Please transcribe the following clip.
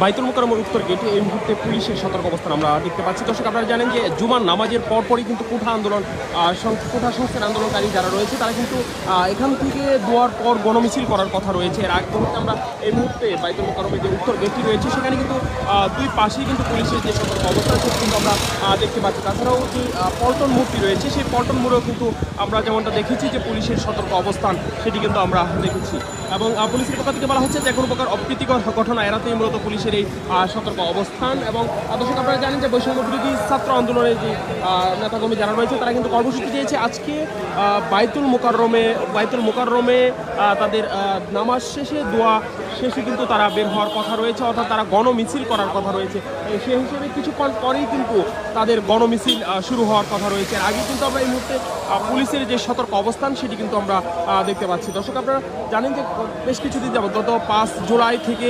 বাইতুল মোকাররমের উত্তর গেটে এই মুহূর্তে পুলিশের সতর্ক অবস্থান আমরা দেখতে পাচ্ছি। দর্শক, আপনারা জানেন যে জুমার নামাজের পরপরই কিন্তু কোঠা সংস্কার আন্দোলনকারী যারা রয়েছে তারা কিন্তু এখান থেকে দোয়ার পর গণমিছিল করার কথা রয়েছে। এর আগ মুহূর্তে আমরা এই মুহূর্তে বাইতুল মোকাররমের যে উত্তর গেটটি রয়েছে সেখানে কিন্তু দুই পাশেই কিন্তু পুলিশের যে সতর্ক অবস্থান সেটি কিন্তু আমরা দেখতে পাচ্ছি। তাছাড়াও যে পল্টন মোড়টি রয়েছে সেই পল্টন মোড়েও কিন্তু আমরা যেমনটা দেখেছি যে পুলিশের সতর্ক অবস্থান সেটি কিন্তু আমরা দেখেছি। এবং পুলিশের পক্ষ থেকে বলা হচ্ছে যে কোনো প্রকার অপ্রীতিকর ঘটনা এড়াতেই মূলত পুলিশের এই সতর্ক অবস্থান। এবং দর্শক, আপনারা জানেন যে বৈষম্য বিরোধী ছাত্র আন্দোলনের যে নেতাকর্মী যারা রয়েছে তারা কিন্তু কর্মসূচি দিয়েছে আজকে বাইতুল মোকাররমে তাদের নামাজ শেষে দোয়া শেষে কিন্তু তারা বের হওয়ার কথা রয়েছে, অর্থাৎ তারা গণমিছিল করার কথা রয়েছে। সেই হিসেবে কিছুক্ষণ পরেই কিন্তু তাদের গণমিছিল শুরু হওয়ার কথা রয়েছে। এর আগে কিন্তু আমরা এই মুহূর্তে পুলিশের যে সতর্ক অবস্থান সেটি কিন্তু আমরা দেখতে পাচ্ছি। দর্শক, আপনারা জানেন যে বেশ কিছুদিন যাবত গত 5 জুলাই থেকে